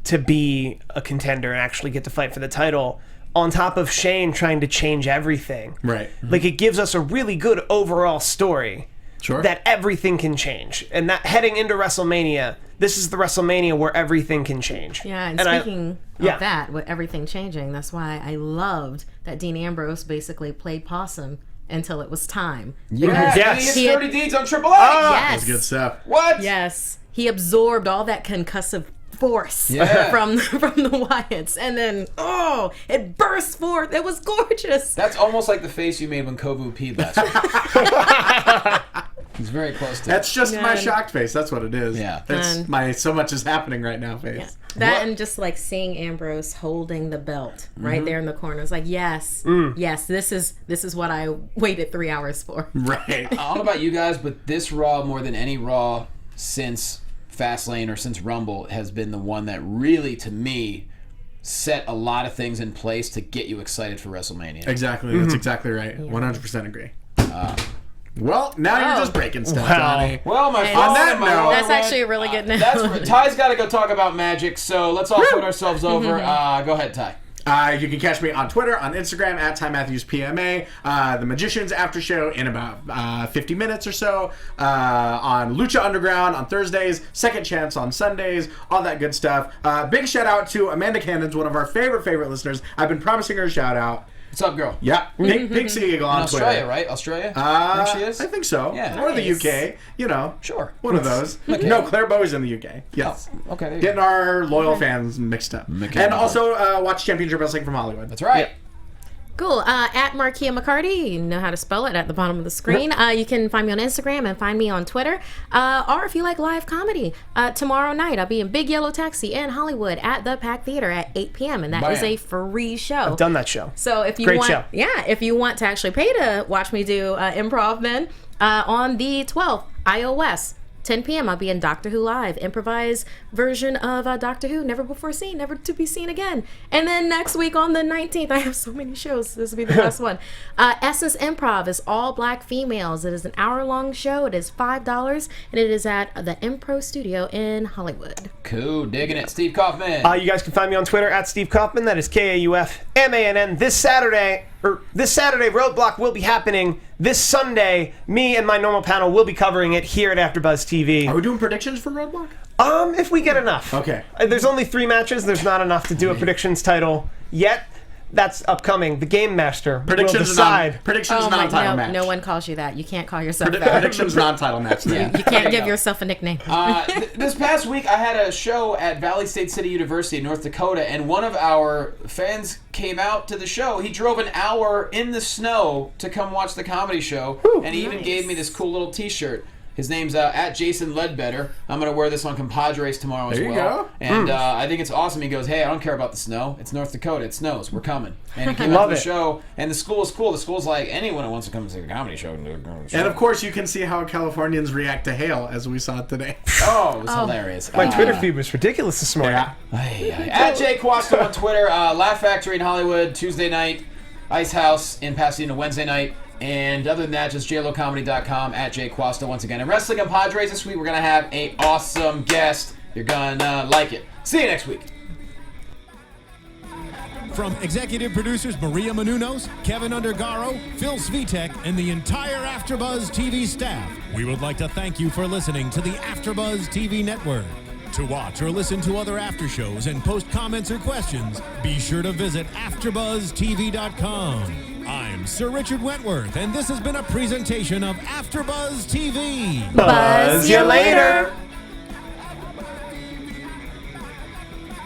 to be a contender and actually get to fight for the title, on top of Shane trying to change everything.
Right.
Like, it gives us a really good overall story. That everything can change. And that heading into WrestleMania, this is the WrestleMania where everything can change.
Yeah, and speaking of that, with everything changing, that's why I loved that Dean Ambrose basically played possum until it was time.
Yes. He hits 30 deeds on Triple H.
That's good stuff.
What?
Yes. He absorbed all that concussive force from the Wyatts, and then it burst forth. It was gorgeous.
That's almost like the face you made when Kovu peed last week. He's very close to
That's just my shocked face. That's what it is.
Yeah.
That's my so much is happening right now face.
Yeah. That and just like seeing Ambrose holding the belt right there in the corner. It's like, yes, this is what I waited 3 hours for.
Right.
I don't know about you guys, but this Raw, more than any Raw since Fastlane or since Rumble, has been the one that really, to me, set a lot of things in place to get you excited for WrestleMania.
Exactly. That's exactly right. 100% agree. Well, now you're just breaking stuff, Johnny.
Well, my friend,
on that note,
that's actually a really good note.
Ty's got to go talk about magic, so let's all put ourselves over. Go ahead, Ty.
You can catch me on Twitter, on Instagram, at Ty Matthews PMA. The Magicians After Show in about 50 minutes or so. On Lucha Underground on Thursdays. Second Chance on Sundays. All that good stuff. Big shout out to Amanda Cannons, one of our favorite listeners. I've been promising her a shout out.
What's up, girl?
Yeah, Pink Sea Eagle on Twitter.
Australia, right? Australia? I think she is?
I think so.
Yeah.
Or the UK.
Sure.
One of those. No, Claire Bow's in the UK. Yes.
Oh, okay.
Getting our loyal fans mixed up. And also watch Championship Wrestling from Hollywood.
That's right.
Yep. Cool. At Markeia McCarty, you know how to spell it at the bottom of the screen. You can find me on Instagram and find me on Twitter. Or if you like live comedy, tomorrow night I'll be in Big Yellow Taxi in Hollywood at the Pack Theater at 8 p.m. and that is a free show.
I've done that show.
So if you if you want to actually pay to watch me do improv, then on the 12th, iOS. 10 p.m. I'll be in Doctor Who Live, improvised version of Doctor Who, never before seen, never to be seen again. And then next week on the 19th, I have so many shows. This will be the last one. Essence Improv is all black females. It is an hour-long show. It is $5, and it is at the Impro Studio in Hollywood.
Cool, digging it. Steve Kaufmann.
You guys can find me on Twitter at Steve Kaufmann. That is Kaufmann. This Saturday, Roadblock will be happening. This Sunday, me and my normal panel will be covering it here at AfterBuzz TV.
Are we doing predictions for Roadblock?
If we get enough.
Okay.
There's only 3 matches. There's not enough to do a predictions title yet. That's upcoming. The Game Master will decide.
Predictions non-title match.
No one calls you that. You can't call yourself that.
Predictions non-title match.
You can't give yourself a nickname.
This past week, I had a show at Valley State City University in North Dakota, and one of our fans came out to the show. He drove an hour in the snow to come watch the comedy show, and he even gave me this cool little T-shirt. His name's at Jason Ledbetter. I'm going to wear this on Compadres tomorrow as well.
There you go.
And I think it's awesome. He goes, hey, I don't care about the snow. It's North Dakota. It snows. We're coming. And he came out to the show, and the school is cool. The school's like, anyone who wants to come and see a comedy show can do a comedy show.
And of course, you can see how Californians react to hail, as we saw today.
Oh, it was hilarious.
My Twitter feed was ridiculous this morning.
At Jay Quasto on Twitter. Laugh Factory in Hollywood, Tuesday night. Ice House in Pasadena, Wednesday night. And other than that, just jlocomedy.com, at Jay Quasto once again. And Wrestling and Padres this week, we're going to have an awesome guest. You're going to like it. See you next week.
From executive producers Maria Menounos, Kevin Undergaro, Phil Svitek, and the entire AfterBuzz TV staff, we would like to thank you for listening to the AfterBuzz TV network. To watch or listen to other after shows and post comments or questions, be sure to visit AfterBuzzTV.com. I'm Sir Richard Wentworth, and this has been a presentation of AfterBuzz TV.
Buzz you later.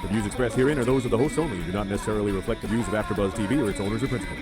The views expressed herein are those of the hosts only and do not necessarily reflect the views of AfterBuzz TV or its owners or principals.